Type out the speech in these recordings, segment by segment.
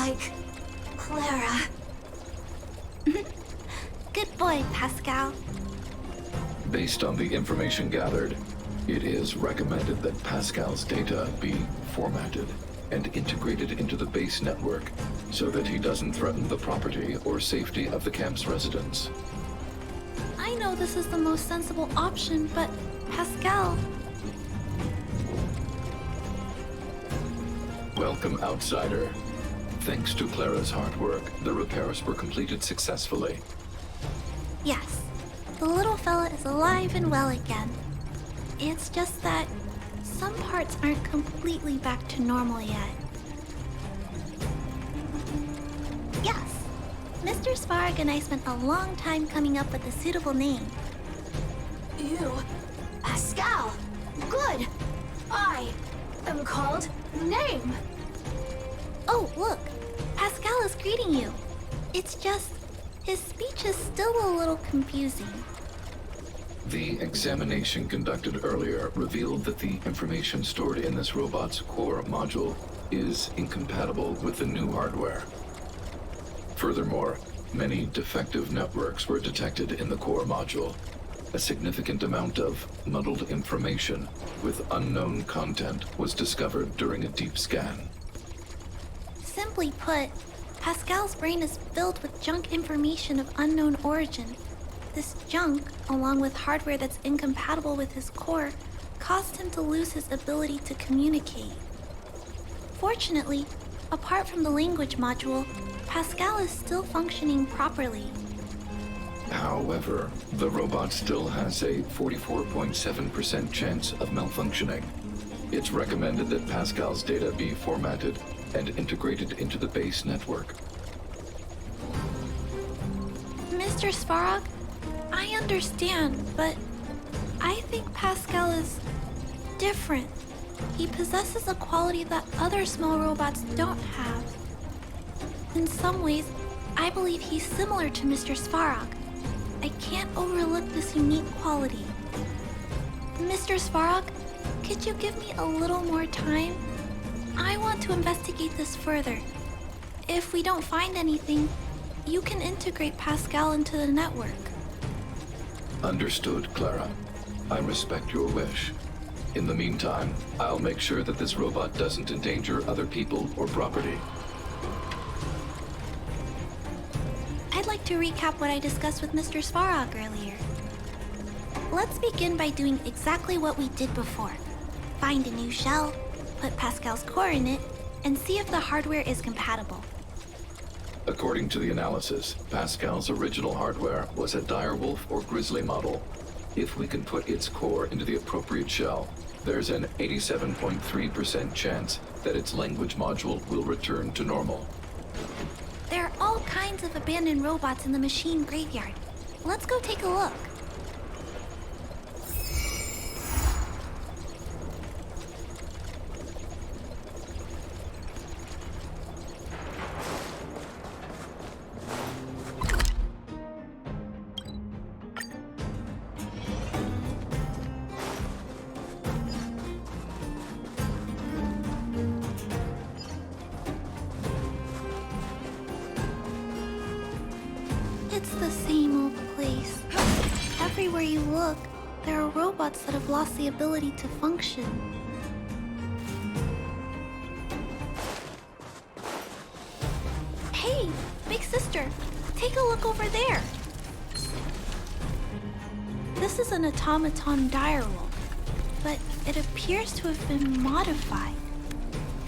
like Clara. Good boy, Pascal. Based on the information gathered, it is recommended that Pascal's data be formatted and integrated into the base network so that he doesn't threaten the property or safety of the camp's residents. I know this is the most sensible option, but Pascal... Welcome, outsider. Thanks to Clara's hard work, the repairs were completed successfully. Yes, the little fella is alive and well again. It's just that some parts aren't completely back to normal yet. Yes, Mr. Svarg and I spent a long time coming up with a suitable name. You, Pascal. Good. I am called Name. Oh, look, Pascal is greeting you. It's just, his speech is still a little confusing. The examination conducted earlier revealed that the information stored in this robot's core module is incompatible with the new hardware. Furthermore, many defective networks were detected in the core module. A significant amount of muddled information with unknown content was discovered during a deep scan. Simply put, Pascal's brain is filled with junk information of unknown origin. This junk, along with hardware that's incompatible with his core, caused him to lose his ability to communicate. Fortunately, apart from the language module, Pascal is still functioning properly. However, the robot still has a 44.7% chance of malfunctioning. It's recommended that Pascal's data be formatted and integrated into the base network. Mr. Svarog, I understand, but I think Pascal is different. He possesses a quality that other small robots don't have. In some ways, I believe he's similar to Mr. Svarog. I can't overlook this unique quality. Mr. Svarog, could you give me a little more time? I want to investigate this further. If we don't find anything, you can integrate Pascal into the network. Understood, Clara. I respect your wish. In the meantime, I'll make sure that this robot doesn't endanger other people or property. I'd like to recap what I discussed with Mr. Svarog earlier. Let's begin by doing exactly what we did before. Find a new shell, put Pascal's core in it, and see if the hardware is compatible. According to the analysis, Pascal's original hardware was a direwolf or grizzly model. If we can put its core into the appropriate shell, there's an 87.3% chance that its language module will return to normal. There are all kinds of abandoned robots in the machine graveyard. Let's go take a look. It's the same old place. Everywhere you look, there are robots that have lost the ability to function. Hey, big sister, take a look over there. This is an automaton direwolf, but it appears to have been modified.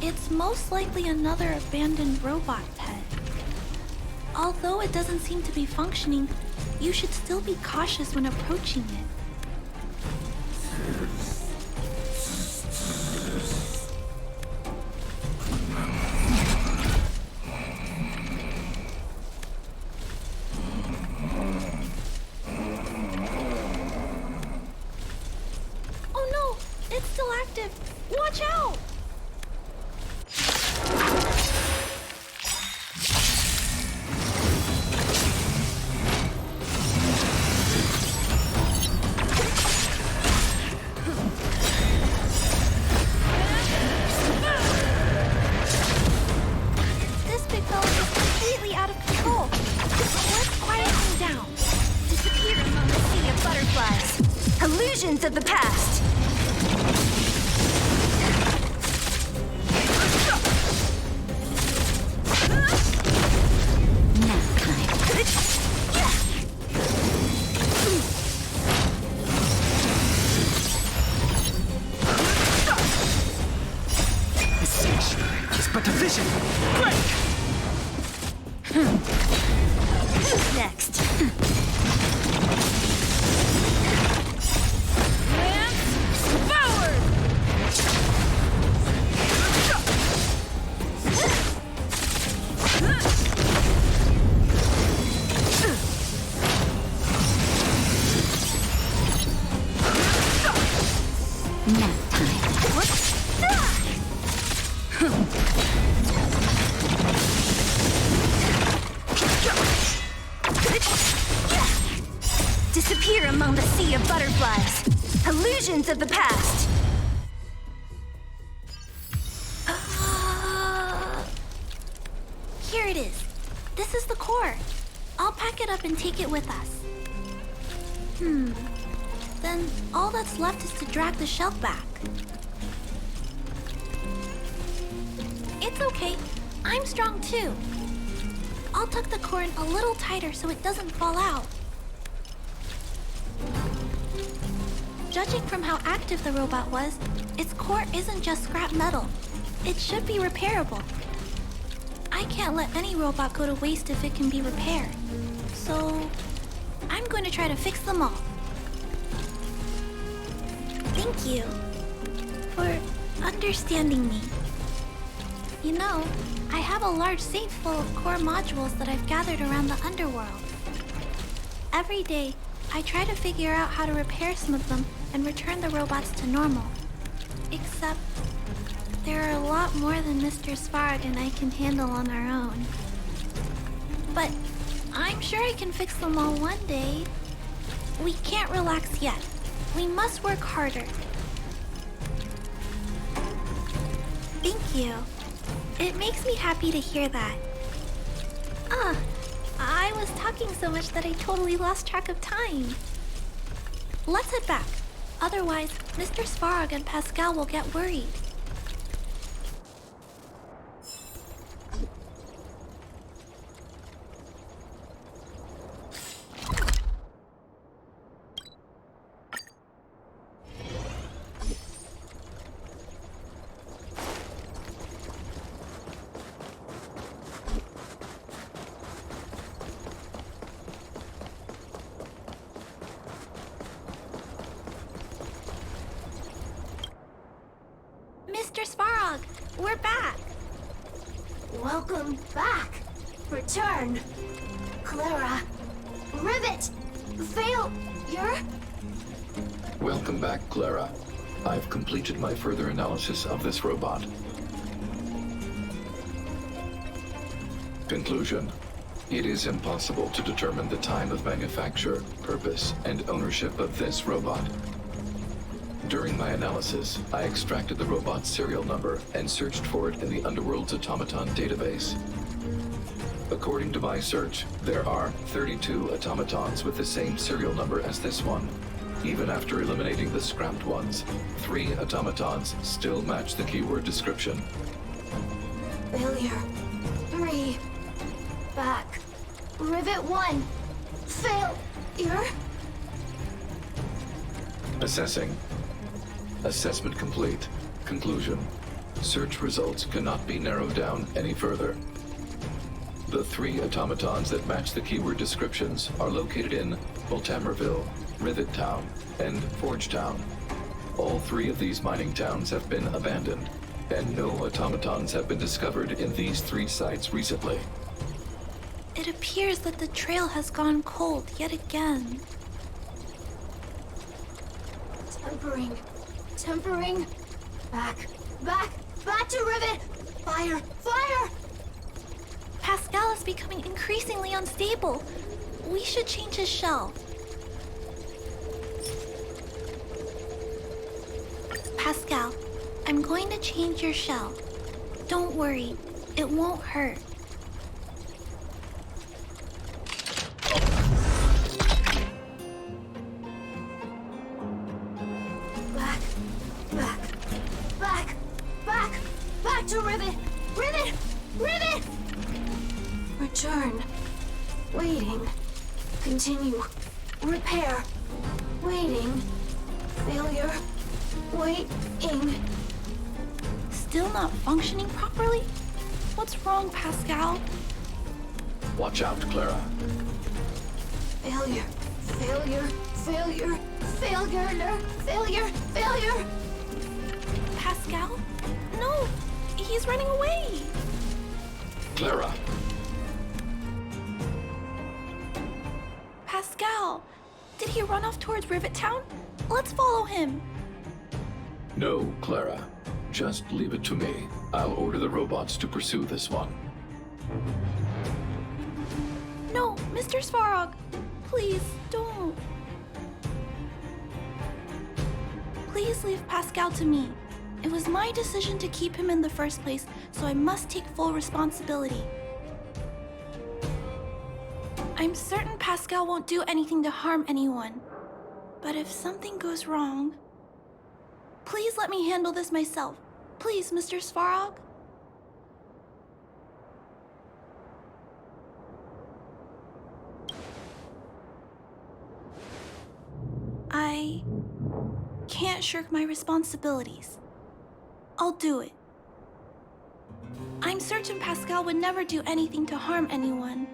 It's most likely another abandoned robot pet. Although it doesn't seem to be functioning, you should still be cautious when approaching it. Oh no, it's still active. Watch out! Illusions of the past. But a vision! Break! Who's next? Lance forward! Nap time. What? Disappear among the sea of butterflies. Illusions of the past. Here it is. This is the core. I'll pack it up and take it with us. Then all that's left is to drag the shelf back. It's okay. I'm strong too. I'll tuck the core in a little tighter so it doesn't fall out. Judging from how active the robot was, its core isn't just scrap metal. It should be repairable. I can't let any robot go to waste if it can be repaired. So, I'm going to try to fix them all. Thank you for understanding me. You know, I have a large safe full of core modules that I've gathered around the underworld. Every day, I try to figure out how to repair some of them and return the robots to normal. Except, there are a lot more than Mr. Svarog and I can handle on our own. But I'm sure I can fix them all one day. We can't relax yet. We must work harder. Thank you. It makes me happy to hear that. I was talking so much that I totally lost track of time. Let's head back. Otherwise, Mr. Svarog and Pascal will get worried. Mr. Svarog, we're back. Welcome back. Return. Clara. Rivet. Failure. Welcome back, Clara. I've completed my further analysis of this robot. Conclusion. It is impossible to determine the time of manufacture, purpose, and ownership of this robot. During my analysis, I extracted the robot's serial number and searched for it in the Underworld's automaton database. According to my search, there are 32 automatons with the same serial number as this one. Even after eliminating the scrapped ones, 3 automatons still match the keyword description. Failure. 3. Back. Rivet 1. Failure. Assessing. Assessment complete. Conclusion. Search results cannot be narrowed down any further. The 3 automatons that match the keyword descriptions are located in Boltamerville, Rivet Town, and Forge Town. All 3 of these mining towns have been abandoned, and no automatons have been discovered in these 3 sites recently. It appears that the trail has gone cold yet again. Tempering. Back to Rivet. Fire. Pascal is becoming increasingly unstable. We should change his shell. Pascal, I'm going to change your shell. Don't worry, it won't hurt. Waiting. Continue. Repair. Waiting. Failure. Waiting. Still not functioning properly? What's wrong, Pascal? Watch out, Clara. Failure. Failure. Failure. Failure. Failure. Failure. Pascal? No, he's running away. Clara. Pascal, did he run off towards Rivet Town? Let's follow him. No, Clara. Just leave it to me. I'll order the robots to pursue this one. No, Mr. Svarog, please don't. Please leave Pascal to me. It was my decision to keep him in the first place, so I must take full responsibility. I'm certain Pascal won't do anything to harm anyone. But if something goes wrong, please let me handle this myself. Please, Mr. Svarog. I can't shirk my responsibilities. I'll do it. I'm certain Pascal would never do anything to harm anyone.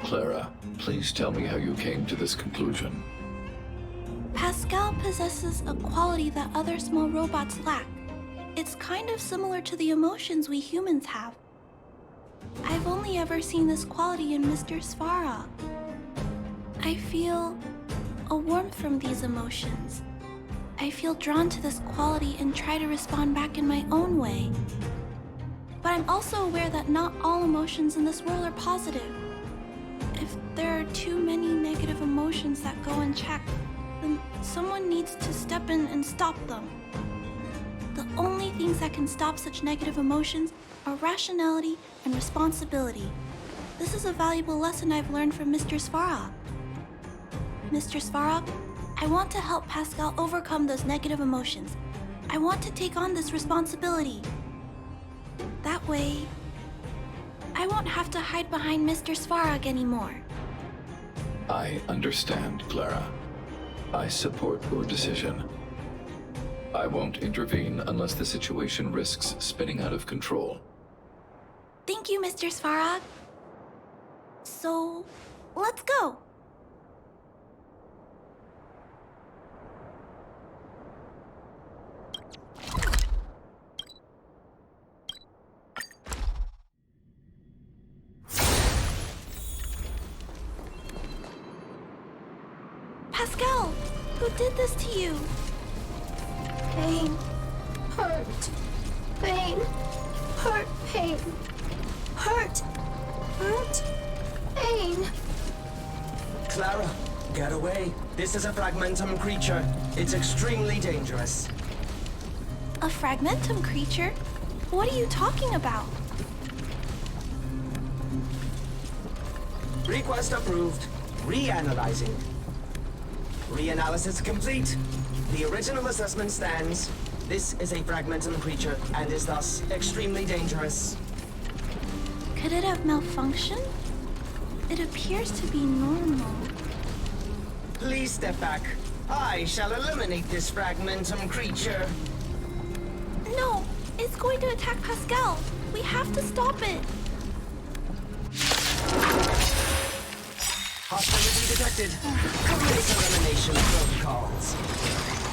Clara, please tell me how you came to this conclusion. Pascal possesses a quality that other small robots lack. It's kind of similar to the emotions we humans have. I've only ever seen this quality in Mr. Svarog. I feel a warmth from these emotions. I feel drawn to this quality and try to respond back in my own way. But I'm also aware that not all emotions in this world are positive. If there are too many negative emotions that go unchecked, then someone needs to step in and stop them. The only things that can stop such negative emotions are rationality and responsibility. This is a valuable lesson I've learned from Mr. Svarog. Mr. Svarog, I want to help Pascal overcome those negative emotions. I want to take on this responsibility. That way, I won't have to hide behind Mr. Svarog anymore. I understand, Clara. I support your decision. I won't intervene unless the situation risks spinning out of control. Thank you, Mr. Svarog. So, let's go. Pascal, who did this to you? Pain. Hurt. Pain. Hurt. Pain. Hurt. Hurt. Pain. Clara, get away. This is a fragmentum creature. It's extremely dangerous. A fragmentum creature? What are you talking about? Request approved. Reanalyzing. Reanalysis complete. The original assessment stands. This is a fragmentum creature and is thus extremely dangerous. Could it have malfunctioned? It appears to be normal. Please step back. I shall eliminate this fragmentum creature. No, it's going to attack Pascal. We have to stop it. Hostility detected. Commence elimination protocols.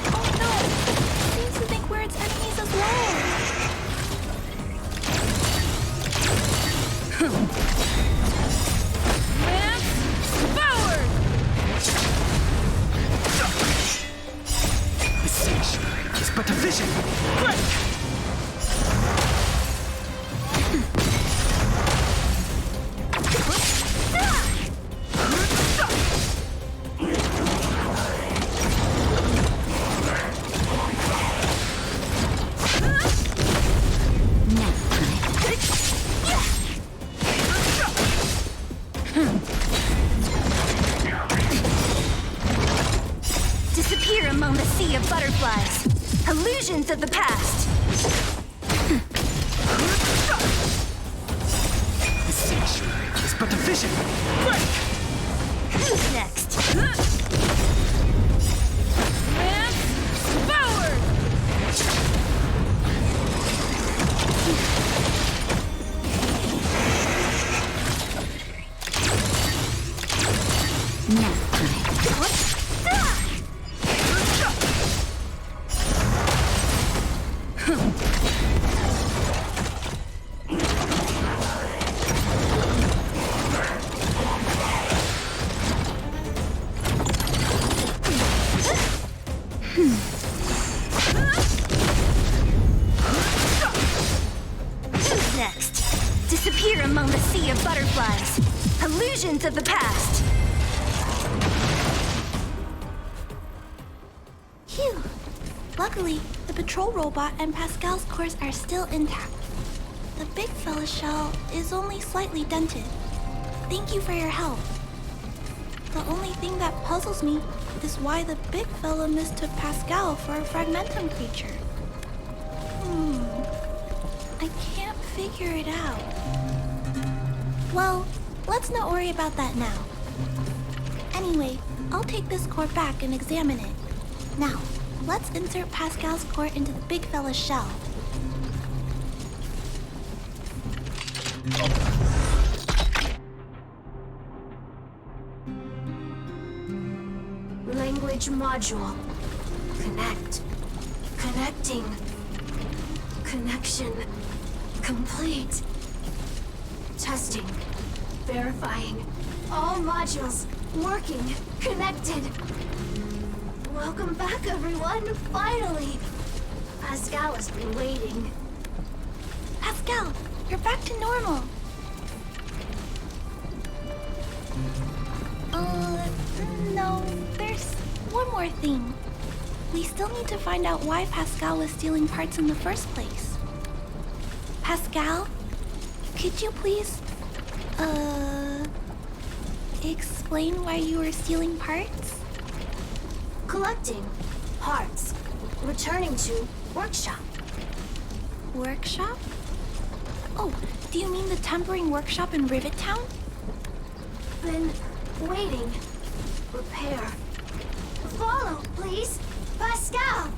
Oh no! It seems to think we're its enemies as well. Forward! Affectionate is but a vision. Break! Disappear among the sea of butterflies. Illusions of the past. Affectionate is but efficient. Quick! Who's next? Advance forward! Who's next? Disappear among the sea of butterflies. Illusions of the past. Phew! Luckily, the patrol robot and Pascal's cores are still intact. The big fella's shell is only slightly dented. Thank you for your help. The only thing that puzzles me is why the big fella mistook Pascal for a fragmentum creature. I can't figure it out. Well, let's not worry about that now. Anyway, I'll take this core back and examine it. Now, let's insert Pascal's core into the big fella's shell. Language module. Connect. Connecting. Connection. Complete. Testing. Verifying. All modules working. Connected. Welcome back, everyone. Finally. Pascal has been waiting. Pascal, you're back to normal. No, there's one more thing. We still need to find out why Pascal was stealing parts in the first place. Pascal, could you please, explain why you were stealing parts? Collecting. Parts. Returning to workshop. Workshop? Oh, do you mean the tempering workshop in Rivet Town? Been waiting. Repair. Follow, please. Pascal!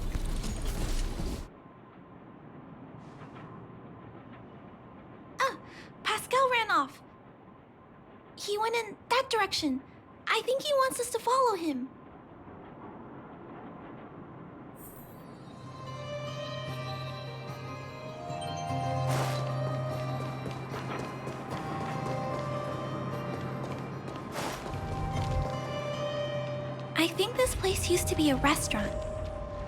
Pascal ran off. He went in that direction. I think he wants us to follow him. I think this place used to be a restaurant.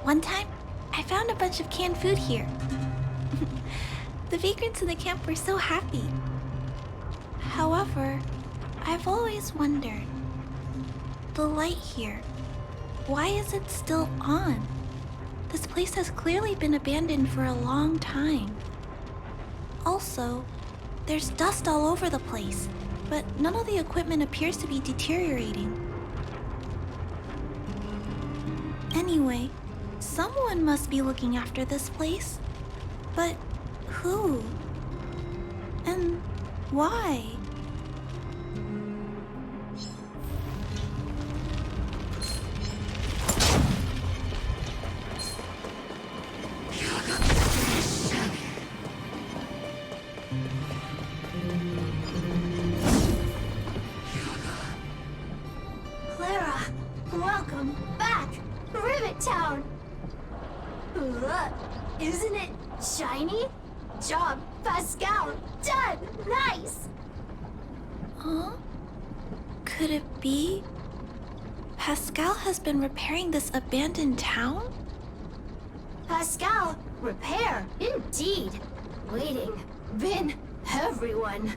One time, I found a bunch of canned food here. The vagrants in the camp were so happy. However, I've always wondered, the light here, why is it still on? This place has clearly been abandoned for a long time. Also, there's dust all over the place, but none of the equipment appears to be deteriorating. Anyway, someone must be looking after this place. But who? And why? Clara, welcome back. Rivet Town. Look, isn't it shiny? Job, Pascal. Done. Nice. Huh? Could it be Pascal has been repairing this abandoned town? Pascal, repair. Indeed. Waiting. Been everyone.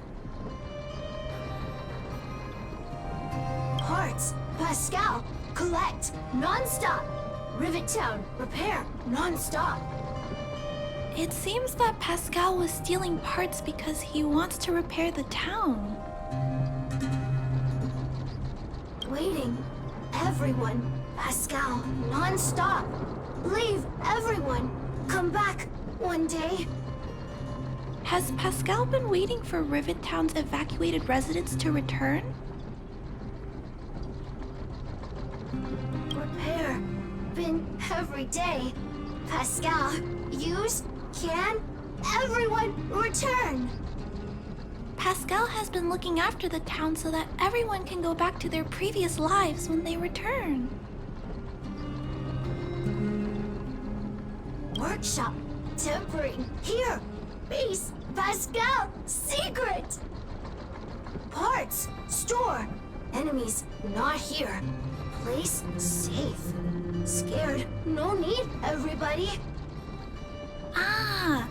Parts. Pascal, collect. Non-stop. Rivet Town, repair. Non-stop. It seems that Pascal was stealing parts because he wants to repair the town. Waiting. Everyone. Pascal, non-stop. Leave everyone. Come back one day. Has Pascal been waiting for Rivet Town's evacuated residents to return? Repair. Been every day. Pascal, use, can, everyone return. Pascal has been looking after the town so that everyone can go back to their previous lives when they return. Workshop. Tempering. Here. Base. Pascal. Secret. Parts. Store. Enemies. Not here. Place. Safe. Scared. No need, everybody. Ah,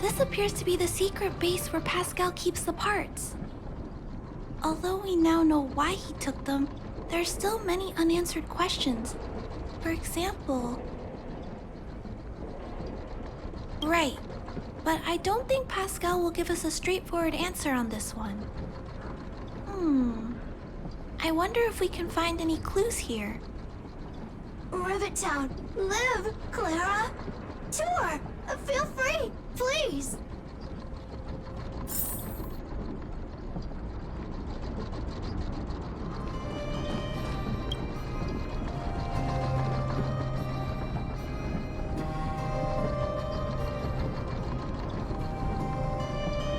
this appears to be the secret base where Pascal keeps the parts. Although we now know why he took them, there are still many unanswered questions. For example... Right, but I don't think Pascal will give us a straightforward answer on this one. I wonder if we can find any clues here. Rivet Town. Live, Clara. Tour. Feel free, please.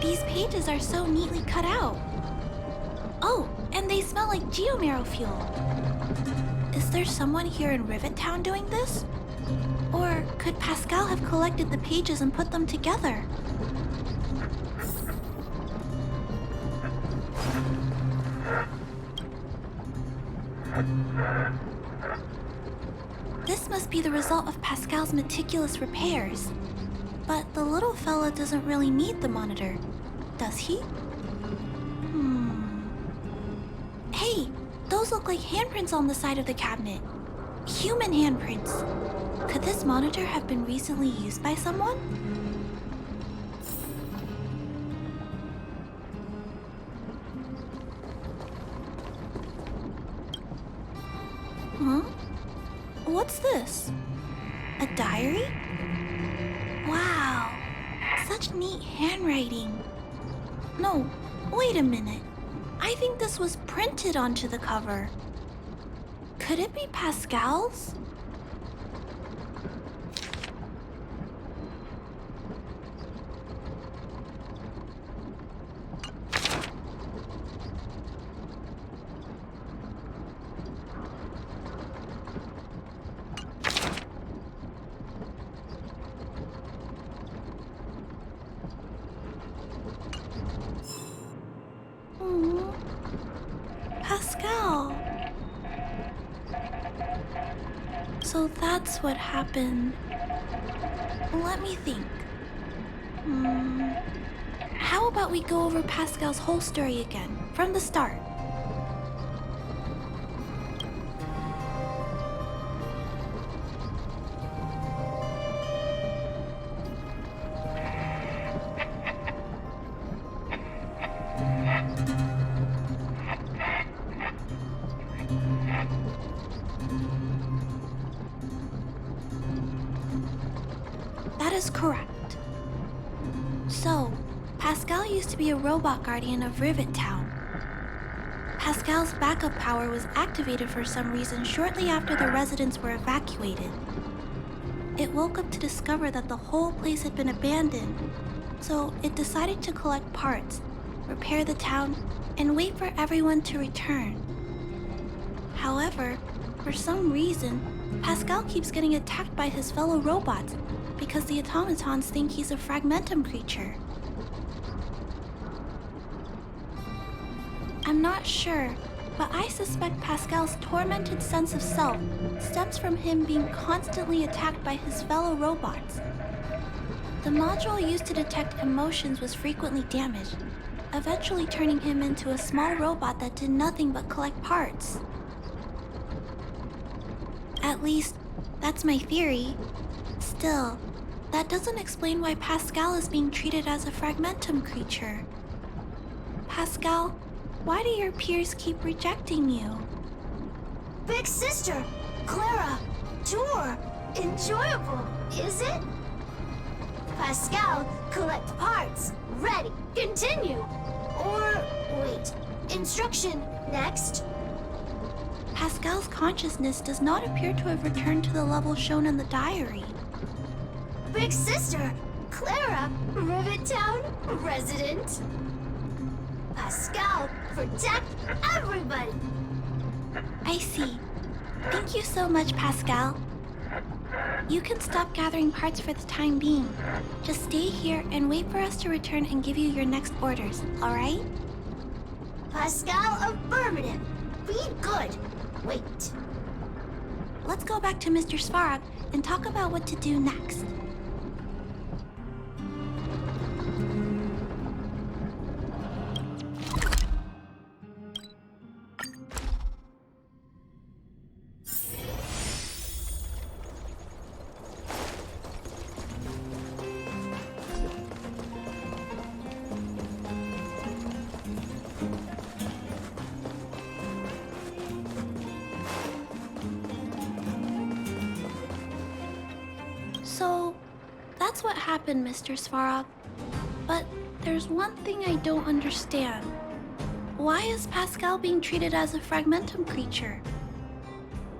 These pages are so neatly cut out. Oh, and they smell like geomarrow fuel. Is there someone here in Rivet Town doing this? Or could Pascal have collected the pages and put them together? This must be the result of Pascal's meticulous repairs. But the little fella doesn't really need the monitor, does he? Hey, those look like handprints on the side of the cabinet. Human handprints. Could this monitor have been recently used by someone? Huh? What's this? A diary? Wow, such neat handwriting. No, wait a minute. I think this was printed onto the cover. Could it be Pascal's? Pascal. So that's what happened. Let me think. How about we go over Pascal's whole story again, from the start? That is correct. So, Pascal used to be a robot guardian of Rivet Town. Pascal's backup power was activated for some reason shortly after the residents were evacuated. It woke up to discover that the whole place had been abandoned, so it decided to collect parts, repair the town, and wait for everyone to return. However, for some reason, Pascal keeps getting attacked by his fellow robots because the automatons think he's a fragmentum creature. I'm not sure, but I suspect Pascal's tormented sense of self stems from him being constantly attacked by his fellow robots. The module used to detect emotions was frequently damaged, eventually turning him into a small robot that did nothing but collect parts. At least, that's my theory. Still, that doesn't explain why Pascal is being treated as a fragmentum creature. Pascal, why do your peers keep rejecting you? Big sister, Clara, tour. Enjoyable, is it? Pascal, collect parts. Ready. Continue. Or, wait. Instruction. Next. Pascal's consciousness does not appear to have returned to the level shown in the diary. Big sister, Clara, Rivet Town resident. Pascal, protect everybody. I see. Thank you so much, Pascal. You can stop gathering parts for the time being. Just stay here and wait for us to return and give you your next orders, alright? Pascal, affirmative. Be good. Wait. Let's go back to Mr. Svarog and talk about what to do next. So, that's what happened, Mr. Svarog. But there's one thing I don't understand. Why is Pascal being treated as a fragmentum creature?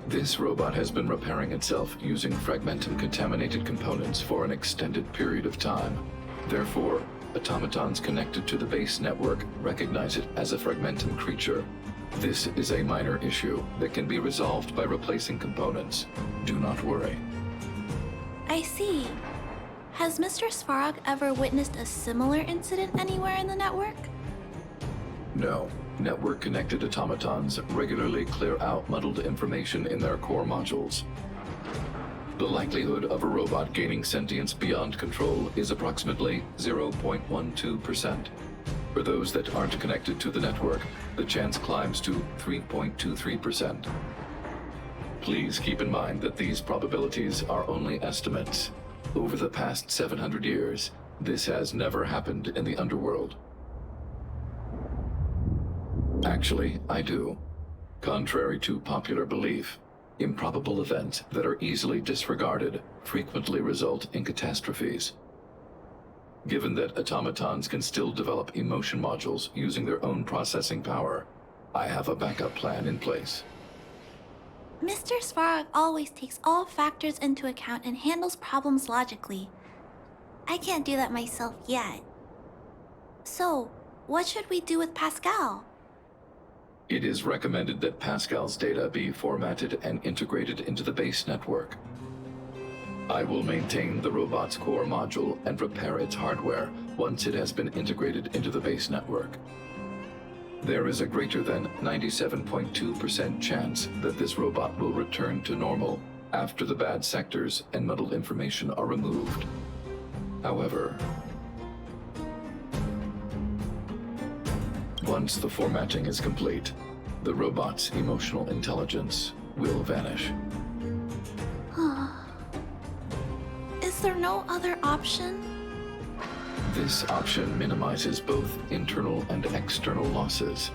This robot has been repairing itself using fragmentum-contaminated components for an extended period of time. Therefore, automatons connected to the base network recognize it as a fragmentum creature. This is a minor issue that can be resolved by replacing components. Do not worry. I see. Has Mr. Svarog ever witnessed a similar incident anywhere in the network? No. Network-connected automatons regularly clear out muddled information in their core modules. The likelihood of a robot gaining sentience beyond control is approximately 0.12%. For those that aren't connected to the network, the chance climbs to 3.23%. Please keep in mind that these probabilities are only estimates. Over the past 700 years, this has never happened in the underworld. Actually, I do. Contrary to popular belief, improbable events that are easily disregarded frequently result in catastrophes. Given that automatons can still develop emotion modules using their own processing power, I have a backup plan in place. Mr. Svarog always takes all factors into account and handles problems logically. I can't do that myself yet. So, what should we do with Pascal? It is recommended that Pascal's data be formatted and integrated into the base network. I will maintain the robot's core module and repair its hardware once it has been integrated into the base network. There is a greater than 97.2% chance that this robot will return to normal after the bad sectors and muddled information are removed. However, once the formatting is complete, the robot's emotional intelligence will vanish. Is there no other option? This option minimizes both internal and external losses.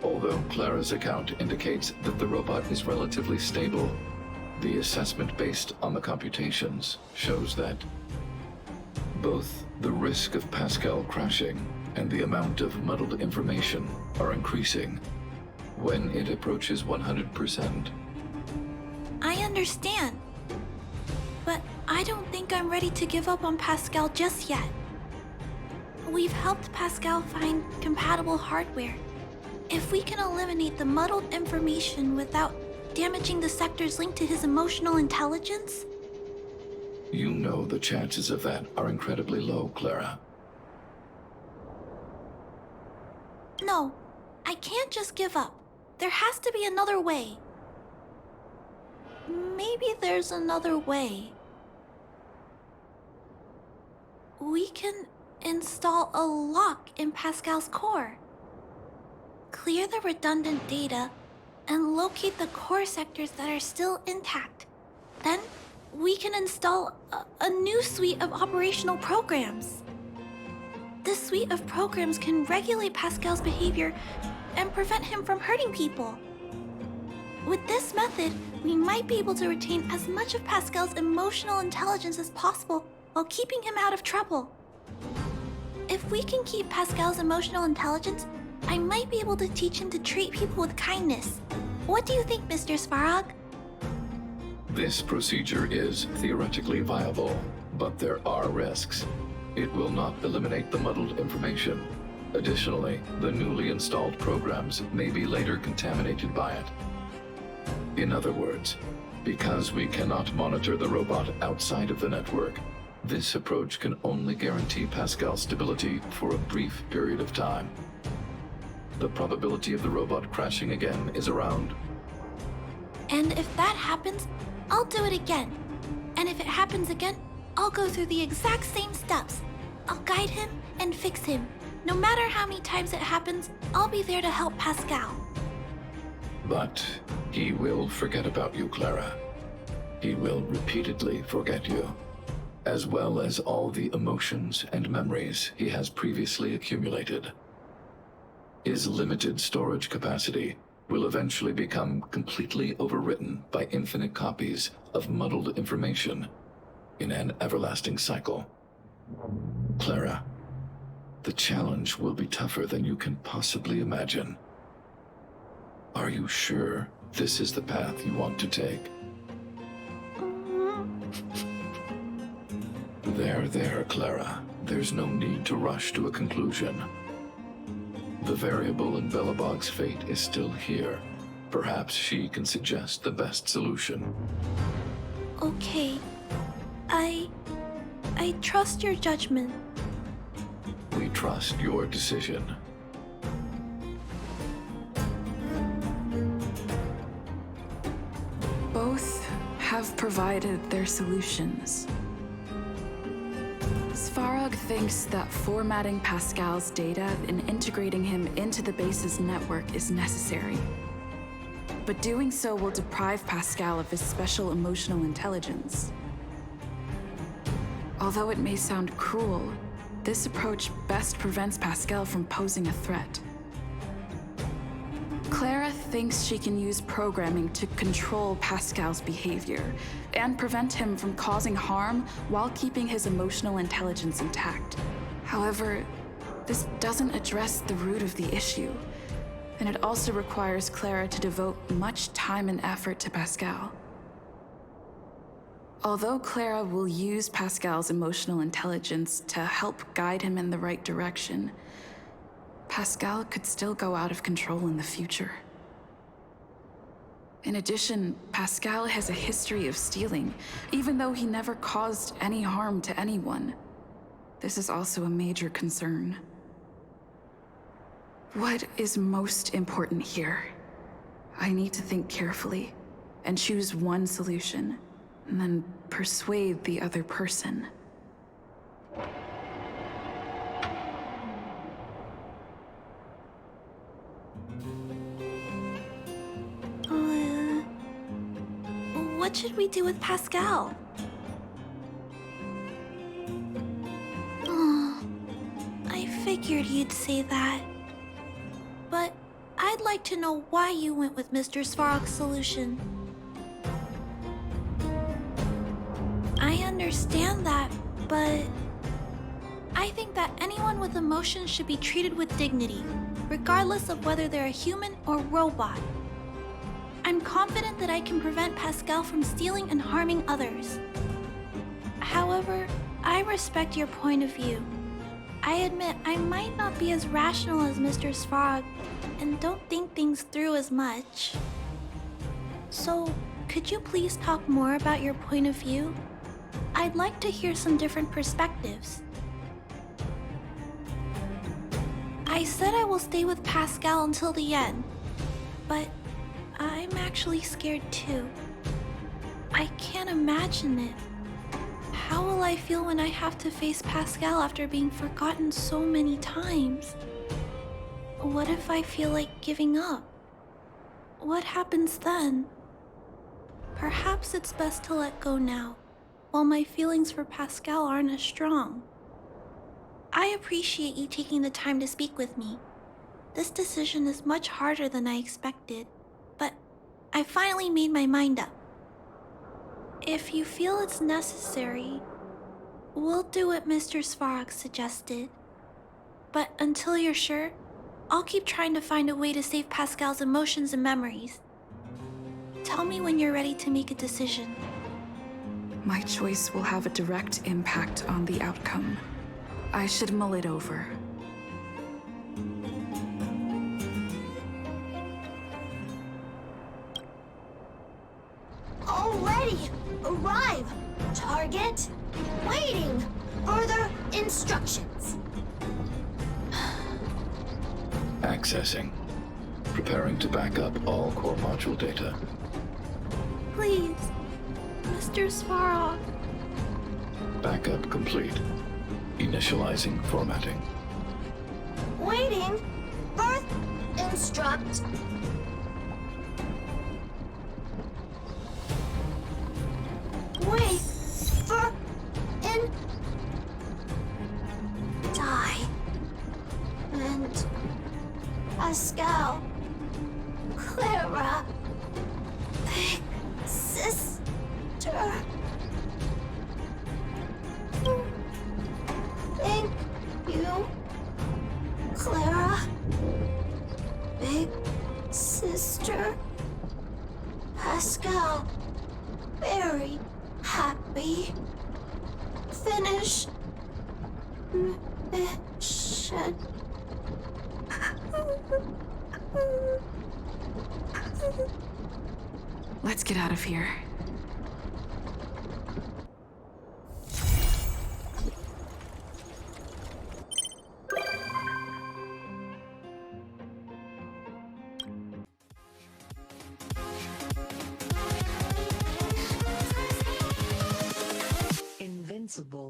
Although Clara's account indicates that the robot is relatively stable, the assessment based on the computations shows that both the risk of Pascal crashing and the amount of muddled information are increasing when it approaches 100%. I understand. But I don't think I'm ready to give up on Pascal just yet. We've helped Pascal find compatible hardware. If we can eliminate the muddled information without damaging the sectors linked to his emotional intelligence... You know the chances of that are incredibly low, Clara. No, I can't just give up. There has to be another way. Maybe there's another way. We can install a lock in Pascal's core. Clear the redundant data and locate the core sectors that are still intact. Then we can install a new suite of operational programs. This suite of programs can regulate Pascal's behavior and prevent him from hurting people. With this method, we might be able to retain as much of Pascal's emotional intelligence as possible while keeping him out of trouble. If we can keep Pascal's emotional intelligence, I might be able to teach him to treat people with kindness. What do you think, Mr. Svarog? This procedure is theoretically viable, but there are risks. It will not eliminate the muddled information. Additionally, the newly installed programs may be later contaminated by it. In other words, because we cannot monitor the robot outside of the network, this approach can only guarantee Pascal's stability for a brief period of time. The probability of the robot crashing again is around. And if that happens, I'll do it again. And if it happens again, I'll go through the exact same steps. I'll guide him and fix him. No matter how many times it happens, I'll be there to help Pascal. But he will forget about you, Clara. He will repeatedly forget you, as well as all the emotions and memories he has previously accumulated. His limited storage capacity will eventually become completely overwritten by infinite copies of muddled information in an everlasting cycle. Clara, the challenge will be tougher than you can possibly imagine. Are you sure this is the path you want to take? There, Clara. There's no need to rush to a conclusion. The variable in Belobog's fate is still here. Perhaps she can suggest the best solution. Okay. I trust your judgment. We trust your decision. Both have provided their solutions. Svarog thinks that formatting Pascal's data and integrating him into the base's network is necessary. But doing so will deprive Pascal of his special emotional intelligence. Although it may sound cruel, this approach best prevents Pascal from posing a threat. Clara thinks she can use programming to control Pascal's behavior and prevent him from causing harm while keeping his emotional intelligence intact. However, this doesn't address the root of the issue, and it also requires Clara to devote much time and effort to Pascal. Although Clara will use Pascal's emotional intelligence to help guide him in the right direction, Pascal could still go out of control in the future. In addition, Pascal has a history of stealing, even though he never caused any harm to anyone. This is also a major concern. What is most important here? I need to think carefully and choose one solution, and then persuade the other person. What should we do with Pascal? Oh, I figured you'd say that. But I'd like to know why you went with Mr. Svarog's solution. I understand that, but I think that anyone with emotions should be treated with dignity, regardless of whether they're a human or robot. I'm confident that I can prevent Pascal from stealing and harming others. However, I respect your point of view. I admit I might not be as rational as Mr. Svarog and don't think things through as much. So, could you please talk more about your point of view? I'd like to hear some different perspectives. I said I will stay with Pascal until the end, but I'm actually scared too. I can't imagine it. How will I feel when I have to face Pascal after being forgotten so many times? What if I feel like giving up? What happens then? Perhaps it's best to let go now, while my feelings for Pascal aren't as strong. I appreciate you taking the time to speak with me. This decision is much harder than I expected, but I finally made my mind up. If you feel it's necessary, We'll do what Mr. Svarog suggested. But until you're sure, I'll keep trying to find a way to save Pascal's emotions and memories. Tell me when you're ready to make a decision. My choice will have a direct impact on the outcome. I should mull it over. Already! Arrive! Target! Waiting! Further instructions. Accessing. Preparing to back up all core module data. Please, Mr. Svarog. Backup complete. Initializing formatting. Waiting! Birth instruct. Wait for in die and Pascal, Clara, big sister. Thank you, Clara, big sister. Pascal, very happy. Finish mission. Let's get out of here. Invincible.